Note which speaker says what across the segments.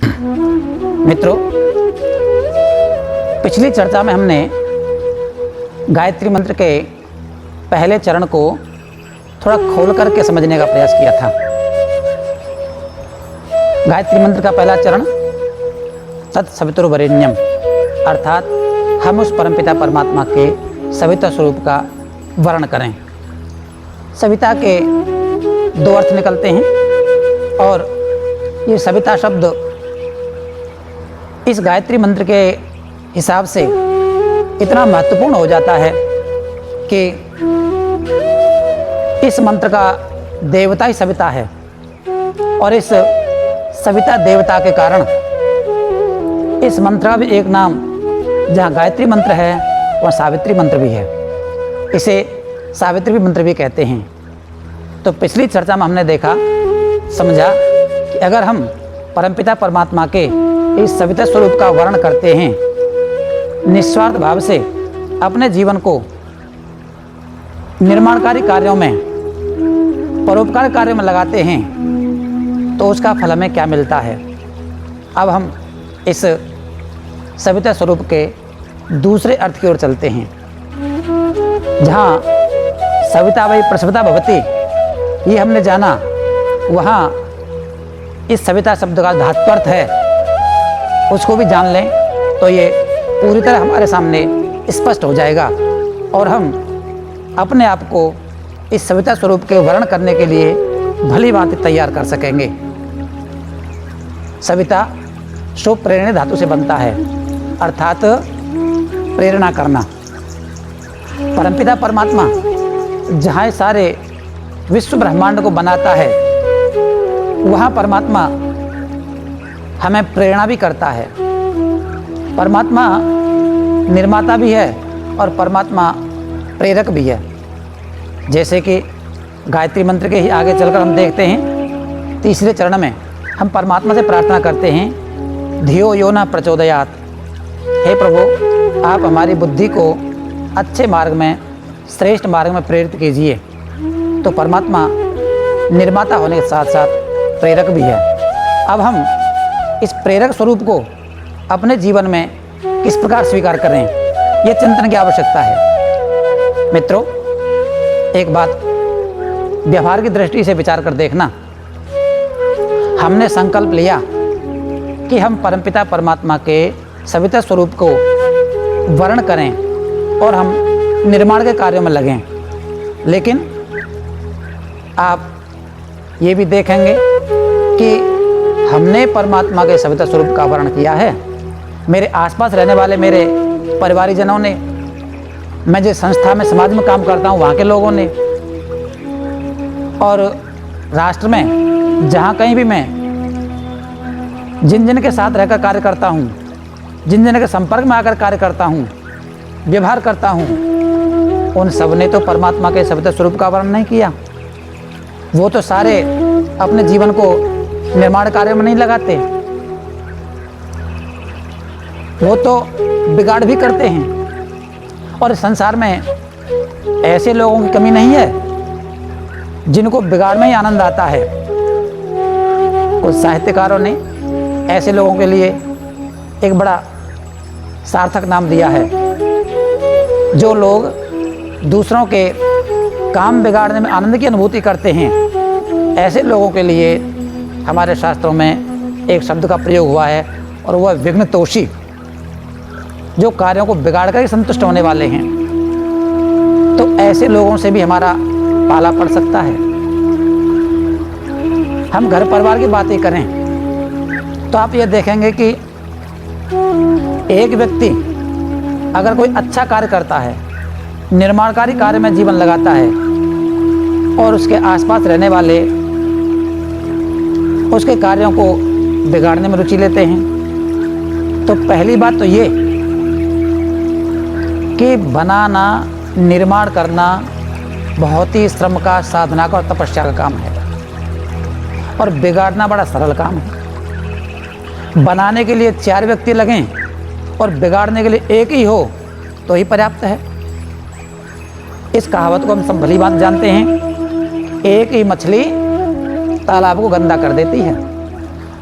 Speaker 1: मित्रों, पिछली चर्चा में हमने गायत्री मंत्र के पहले चरण को थोड़ा खोल करके समझने का प्रयास किया था। गायत्री मंत्र का पहला चरण तत्सवितुर्वरेण्यम, अर्थात हम उस परमपिता परमात्मा के सविता स्वरूप का वर्णन करें। सविता के दो अर्थ निकलते हैं और ये सविता शब्द इस गायत्री मंत्र के हिसाब से इतना महत्वपूर्ण हो जाता है कि इस मंत्र का देवता ही सविता है और इस सविता देवता के कारण इस मंत्र का भी एक नाम जहाँ गायत्री मंत्र है वहाँ सावित्री मंत्र भी है। इसे सावित्री मंत्र भी कहते हैं। तो पिछली चर्चा में हमने देखा समझा कि अगर हम परमपिता परमात्मा के इस सविता स्वरूप का वर्णन करते हैं, निस्वार्थ भाव से अपने जीवन को निर्माणकारी कार्यों में, परोपकार कार्यों में लगाते हैं, तो उसका फल हमें क्या मिलता है। अब हम इस सविता स्वरूप के दूसरे अर्थ की ओर चलते हैं, जहाँ सविता वै प्रसविता भवति ये हमने जाना, वहाँ इस सविता शब्द का धात्वर्थ है, उसको भी जान लें तो ये पूरी तरह हमारे सामने स्पष्ट हो जाएगा और हम अपने आप को इस सविता स्वरूप के वर्णन करने के लिए भली भांति तैयार कर सकेंगे। सविता शुभ प्रेरणा धातु से बनता है, अर्थात प्रेरणा करना। परमपिता परमात्मा जहाँ सारे विश्व ब्रह्मांड को बनाता है, वहाँ परमात्मा हमें प्रेरणा भी करता है। परमात्मा निर्माता भी है और परमात्मा प्रेरक भी है। जैसे कि गायत्री मंत्र के ही आगे चलकर हम देखते हैं, तीसरे चरण में हम परमात्मा से प्रार्थना करते हैं, धियो यो न प्रचोदयात्, हे प्रभु आप हमारी बुद्धि को अच्छे मार्ग में, श्रेष्ठ मार्ग में प्रेरित कीजिए। तो परमात्मा निर्माता होने के साथ साथ प्रेरक भी है। अब हम इस प्रेरक स्वरूप को अपने जीवन में किस प्रकार स्वीकार करें, यह चिंतन की आवश्यकता है। मित्रों, एक बात व्यवहार की दृष्टि से विचार कर देखना। हमने संकल्प लिया कि हम परमपिता परमात्मा के सविता स्वरूप को वर्णन करें और हम निर्माण के कार्यों में लगें, लेकिन आप ये भी देखेंगे कि हमने परमात्मा के सविता स्वरूप का वर्णन किया है, मेरे आसपास रहने वाले मेरे परिवारजनों ने, मैं जिस संस्था में समाज में काम करता हूँ वहाँ के लोगों ने, और राष्ट्र में जहाँ कहीं भी मैं जिन जिन के साथ रहकर कार्य करता हूँ, जिन जिन के संपर्क में आकर कार्य करता हूँ, व्यवहार करता हूँ, उन सब ने तो परमात्मा के सविता स्वरूप का वर्णन नहीं किया। वो तो सारे अपने जीवन को निर्माण कार्य में नहीं लगाते, वो तो बिगाड़ भी करते हैं। और संसार में ऐसे लोगों की कमी नहीं है जिनको बिगाड़ में ही आनंद आता है। कुछ साहित्यकारों ने ऐसे लोगों के लिए एक बड़ा सार्थक नाम दिया है, जो लोग दूसरों के काम बिगाड़ने में आनंद की अनुभूति करते हैं। ऐसे लोगों के लिए हमारे शास्त्रों में एक शब्द का प्रयोग हुआ है और वह विघ्नतोषी, जो कार्यों को बिगाड़ कर ही संतुष्ट होने वाले हैं। तो ऐसे लोगों से भी हमारा पाला पड़ सकता है। हम घर परिवार की बातें करें तो आप ये देखेंगे कि एक व्यक्ति अगर कोई अच्छा कार्य करता है, निर्माणकारी कार्य में जीवन लगाता है और उसके आसपास रहने वाले उसके कार्यों को बिगाड़ने में रुचि लेते हैं, तो पहली बात तो ये कि बनाना, निर्माण करना बहुत ही श्रम का, साधना का और तपस्या का काम है, और बिगाड़ना बड़ा सरल काम है। बनाने के लिए 4 व्यक्ति लगें और बिगाड़ने के लिए एक ही हो तो ही पर्याप्त है। इस कहावत को हम सब भली बात जानते हैं, एक ही मछली तालाब को गंदा कर देती है।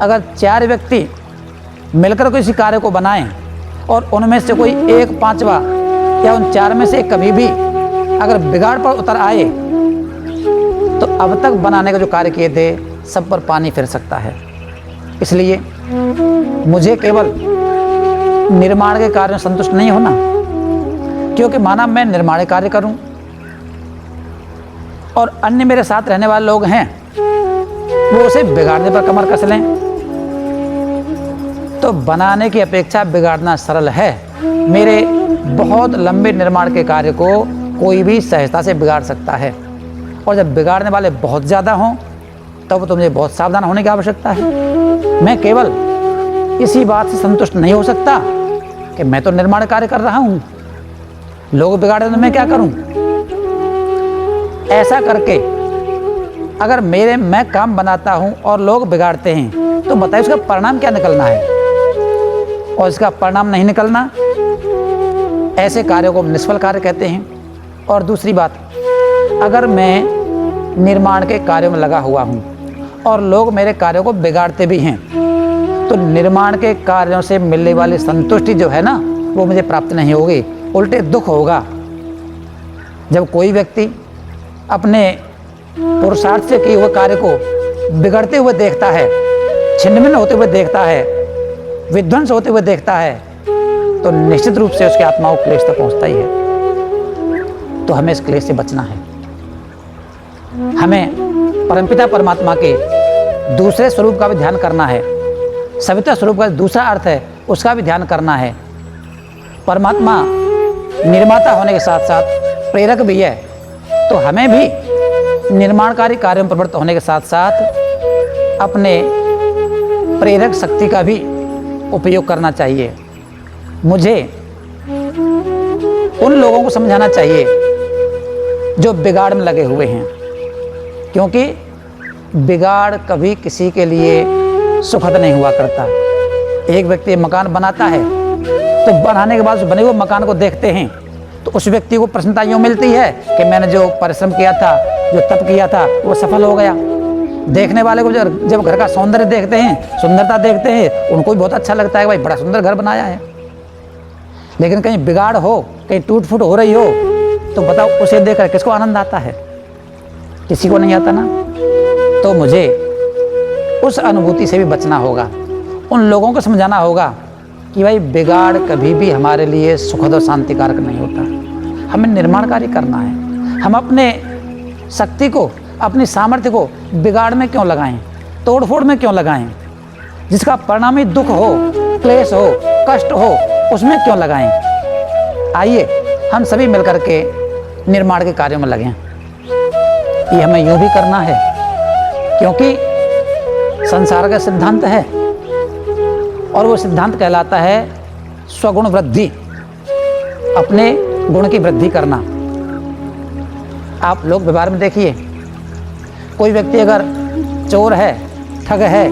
Speaker 1: अगर 4 व्यक्ति मिलकर किसी कार्य को बनाएं और उनमें से कोई एक पांचवा या उन चार में से कभी भी अगर बिगाड़ पर उतर आए तो अब तक बनाने का जो कार्य किए थे सब पर पानी फिर सकता है। इसलिए मुझे केवल निर्माण के कार्य में संतुष्ट नहीं होना, क्योंकि माना मैं निर्माण कार्य करूं और अन्य मेरे साथ रहने वाले लोग हैं वो उसे बिगाड़ने पर कमर कस लें, तो बनाने की अपेक्षा बिगाड़ना सरल है। मेरे बहुत लंबे निर्माण के कार्य को कोई भी सहजता से बिगाड़ सकता है, और जब बिगाड़ने वाले बहुत ज़्यादा हों तब तो मुझे बहुत सावधान होने की आवश्यकता है। मैं केवल इसी बात से संतुष्ट नहीं हो सकता कि मैं तो निर्माण कार्य कर रहा हूँ, लोग बिगाड़े तो मैं क्या करूँ। ऐसा करके अगर मैं काम बनाता हूँ और लोग बिगाड़ते हैं तो बताइए उसका परिणाम क्या निकलना है। और इसका परिणाम नहीं निकलना, ऐसे कार्यों को निष्फल कार्य कहते हैं। और दूसरी बात, अगर मैं निर्माण के कार्यों में लगा हुआ हूँ और लोग मेरे कार्यों को बिगाड़ते भी हैं तो निर्माण के कार्यों से मिलने वाली संतुष्टि जो है ना वो मुझे प्राप्त नहीं होगी, उल्टे दुख होगा। जब कोई व्यक्ति अपने पुरुषार्थ से किए हुए कार्य को बिगड़ते हुए देखता है, छिन्न-भिन्न होते हुए देखता है, विध्वंस होते हुए देखता है, तो निश्चित रूप से उसकी आत्मा को क्लेश तक पहुंचता ही है। तो हमें इस क्लेश से बचना है। हमें परमपिता परमात्मा के दूसरे स्वरूप का भी ध्यान करना है। सविता स्वरूप का दूसरा अर्थ है उसका भी ध्यान करना है। परमात्मा निर्माता होने के साथ साथ प्रेरक भी है, तो हमें भी निर्माणकारी कार्यों में प्रवृत्त होने के साथ साथ अपने प्रेरक शक्ति का भी उपयोग करना चाहिए। मुझे उन लोगों को समझाना चाहिए जो बिगाड़ में लगे हुए हैं, क्योंकि बिगाड़ कभी किसी के लिए सुखद नहीं हुआ करता। एक व्यक्ति मकान बनाता है तो बनाने के बाद उस बने हुए मकान को देखते हैं तो उस व्यक्ति को प्रसन्नता यूँ मिलती है कि मैंने जो परिश्रम किया था, जो तप किया था वो सफल हो गया। देखने वाले को जब घर का सौंदर्य देखते हैं, सुंदरता देखते हैं, उनको भी बहुत अच्छा लगता है, भाई बड़ा सुंदर घर बनाया है। लेकिन कहीं बिगाड़ हो, कहीं टूट फूट हो रही हो तो बताओ उसे देखकर किसको आनंद आता है? किसी को नहीं आता ना। तो मुझे उस अनुभूति से भी बचना होगा। उन लोगों को समझाना होगा कि भाई बिगाड़ कभी भी हमारे लिए सुखद और शांतिकारक नहीं होता। हमें निर्माण कार्य करना है। हम अपने शक्ति को, अपनी सामर्थ्य को बिगाड़ में क्यों लगाएं, तोड़फोड़ में क्यों लगाएं? जिसका परिणामी दुख हो, क्लेश हो, कष्ट हो, उसमें क्यों लगाएं? आइए हम सभी मिलकर के निर्माण के कार्यों में लगें। ये हमें यूँ भी करना है क्योंकि संसार का सिद्धांत है और वो सिद्धांत कहलाता है स्वगुण वृद्धि, अपने गुण की वृद्धि करना। आप लोग व्यवहार में देखिए, कोई व्यक्ति अगर चोर है, ठग है,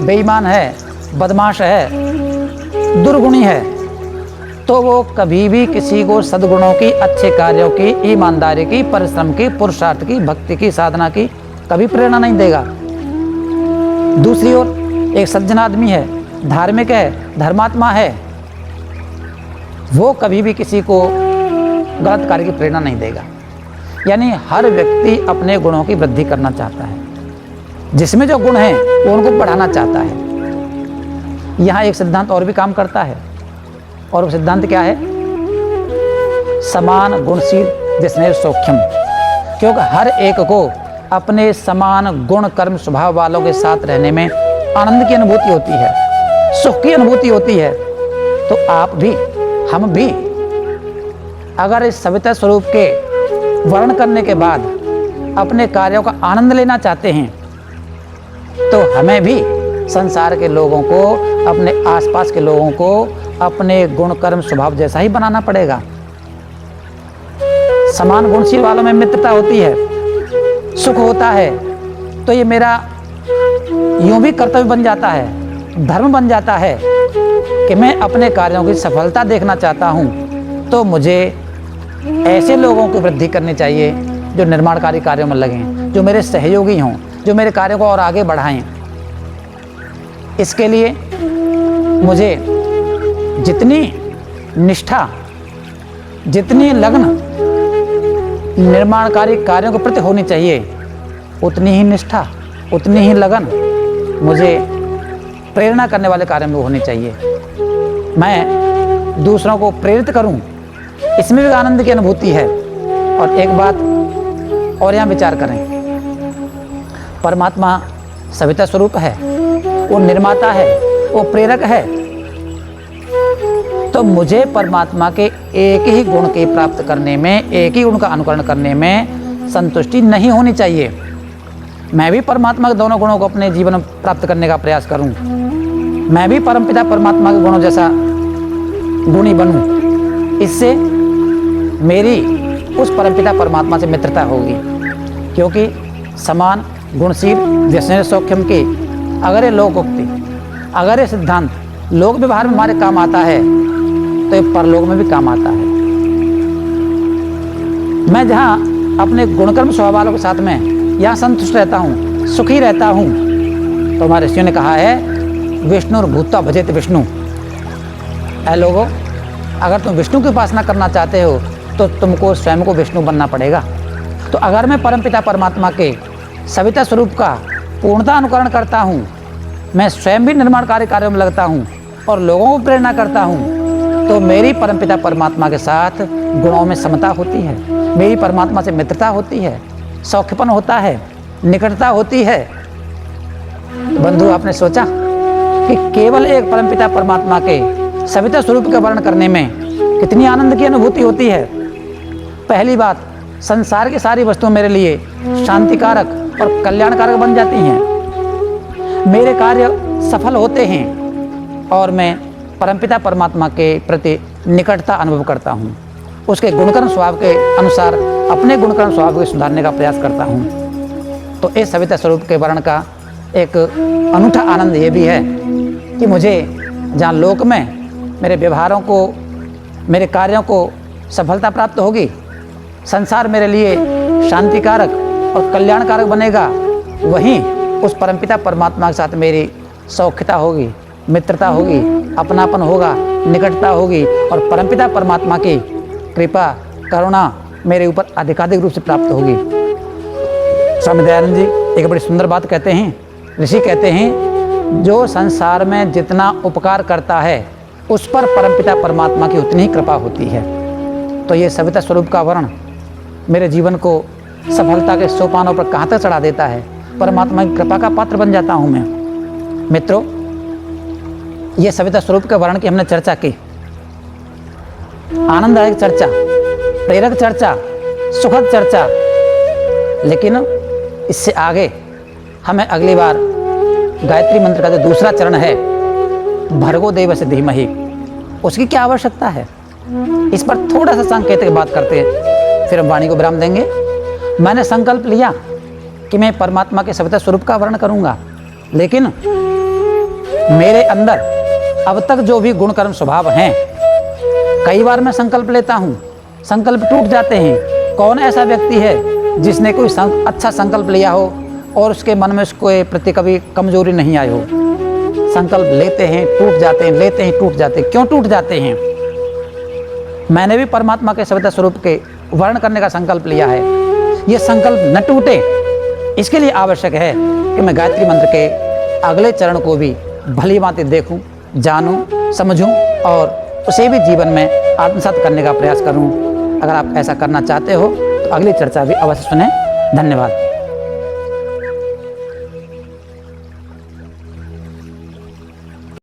Speaker 1: बेईमान है, बदमाश है, दुर्गुणी है, तो वो कभी भी किसी को सद्गुणों की, अच्छे कार्यों की, ईमानदारी की, परिश्रम की, पुरुषार्थ की, भक्ति की, साधना की कभी प्रेरणा नहीं देगा। दूसरी ओर एक सज्जन आदमी है, धार्मिक है, धर्मात्मा है, वो कभी भी किसी को गलत कार्य की प्रेरणा नहीं देगा। यानी हर व्यक्ति अपने गुणों की वृद्धि करना चाहता है, जिसमें जो गुण हैं वो उनको बढ़ाना चाहता है। यहाँ एक सिद्धांत और भी काम करता है, और वो सिद्धांत क्या है? समान गुणशील जिसने सौख्यम, क्योंकि हर एक को अपने समान गुण कर्म स्वभाव वालों के साथ रहने में आनंद की अनुभूति होती है, सुख की अनुभूति होती है। तो आप भी, हम भी अगर इस सविता स्वरूप के वर्णन करने के बाद अपने कार्यों का आनंद लेना चाहते हैं तो हमें भी संसार के लोगों को, अपने आसपास के लोगों को अपने गुण कर्म स्वभाव जैसा ही बनाना पड़ेगा। समान गुणशील वालों में मित्रता होती है, सुख होता है, तो ये मेरा यूं भी कर्तव्य बन जाता है, धर्म बन जाता है कि मैं अपने कार्यों की सफलता देखना चाहता हूं। तो मुझे ऐसे लोगों की वृद्धि करनी चाहिए जो निर्माणकारी कार्यों में लगें, जो मेरे सहयोगी हों, जो मेरे कार्यों को और आगे बढ़ाएं। इसके लिए मुझे जितनी निष्ठा, जितनी लगन निर्माणकारी कार्यों के प्रति होनी चाहिए, उतनी ही निष्ठा, उतनी ही लगन मुझे प्रेरणा करने वाले कार्य में होनी चाहिए। मैं दूसरों को प्रेरित करूं, इसमें भी आनंद की अनुभूति है। और एक बात और यहाँ विचार करें, परमात्मा सविता स्वरूप है, वो निर्माता है, वो प्रेरक है। तो मुझे परमात्मा के एक ही गुण के प्राप्त करने में, एक ही गुण का अनुकरण करने में संतुष्टि नहीं होनी चाहिए। मैं भी परमात्मा के दोनों गुणों को अपने जीवन में प्राप्त करने का प्रयास करूं। मैं भी परमपिता परमात्मा के गुणों जैसा गुणी बनूं। इससे मेरी उस परमपिता परमात्मा से मित्रता होगी, क्योंकि समान गुणशील व्यसने सौख्यम की अगर ये लोकोक्ति, अगर ये सिद्धांत लोक व्यवहार में हमारे काम आता है, तो ये परलोक में भी काम आता है। मैं जहाँ अपने गुणकर्म स्वभाव वालों के साथ में यहाँ संतुष्ट रहता हूँ, सुखी रहता हूँ, तो हमारे ऋषियों ने कहा है विष्णु भूता भजेत विष्णु। ऐ लोगों, अगर तुम विष्णु की उपासना करना चाहते हो तो तुमको स्वयं को विष्णु बनना पड़ेगा। तो अगर मैं परमपिता परमात्मा के सविता स्वरूप का पूर्णता अनुकरण करता हूँ, मैं स्वयं भी निर्माणकारी कार्यों में लगता हूँ और लोगों को प्रेरणा करता हूँ, तो मेरी परमपिता परमात्मा के साथ गुणों में समता होती है, मेरी परमात्मा से मित्रता होती है, सौख्यपन होता है, निकटता होती है। तो बंधु, आपने सोचा कि केवल एक परमपिता परमात्मा के सविता स्वरूप का वर्णन करने में कितनी आनंद की अनुभूति होती है। पहली बात, संसार की सारी वस्तुएं मेरे लिए शांतिकारक और कल्याणकारक बन जाती हैं, मेरे कार्य सफल होते हैं और मैं परमपिता परमात्मा के प्रति निकटता अनुभव करता हूँ। उसके गुणकर्म स्वभाव के अनुसार अपने गुणकर्म स्वभाव को सुधारने का प्रयास करता हूँ। तो इस सविता स्वरूप के वर्णन का एक अनूठा आनंद ये भी है कि मुझे जहाँ लोक में मेरे व्यवहारों को, मेरे कार्यों को सफलता प्राप्त होगी, संसार मेरे लिए शांतिकारक और कल्याणकारक बनेगा, वहीं उस परमपिता परमात्मा के साथ मेरी सौख्यता होगी, मित्रता होगी, अपनापन होगा, निकटता होगी और परमपिता परमात्मा की कृपा करुणा मेरे ऊपर अधिकाधिक रूप से प्राप्त होगी। स्वामी दयानंद जी एक बड़ी सुंदर बात कहते हैं। ऋषि कहते हैं, जो संसार में जितना उपकार करता है उस पर परमपिता परमात्मा की उतनी ही कृपा होती है। तो ये सविता स्वरूप का वर्णन मेरे जीवन को सफलता के सोपानों पर कहाँ तक चढ़ा देता है। परमात्मा की कृपा का पात्र बन जाता हूँ मैं। मित्रों, ये सविता स्वरूप के वर्णन की हमने चर्चा की, आनंददायक चर्चा, प्रेरक चर्चा, सुखद चर्चा। लेकिन इससे आगे हमें अगली बार गायत्री मंत्र का जो दूसरा चरण है, भर्गो देवस्य धीमहि, उसकी क्या आवश्यकता है, इस पर थोड़ा सा सांकेतिक बात करते हैं, फिर हम वाणी को विराम देंगे। मैंने संकल्प लिया कि मैं परमात्मा के सविता स्वरूप का वर्णन करूंगा, लेकिन मेरे अंदर अब तक जो भी गुण कर्म स्वभाव हैं, कई बार मैं संकल्प लेता हूँ, संकल्प टूट जाते हैं। कौन ऐसा व्यक्ति है जिसने कोई अच्छा संकल्प लिया हो और उसके मन में उसके प्रति कभी कमजोरी नहीं आई हो? संकल्प लेते हैं, टूट जाते हैं, लेते हैं, टूट जाते हैं। क्यों टूट जाते हैं? मैंने भी परमात्मा के सविता स्वरूप के वर्णन करने का संकल्प लिया है। ये संकल्प न टूटे, इसके लिए आवश्यक है कि मैं गायत्री मंत्र के अगले चरण को भी भली भांति देखूं, जानूं, समझूं और उसे भी जीवन में आत्मसात करने का प्रयास करूं। अगर आप ऐसा करना चाहते हो तो अगली चर्चा भी अवश्य सुनें। धन्यवाद।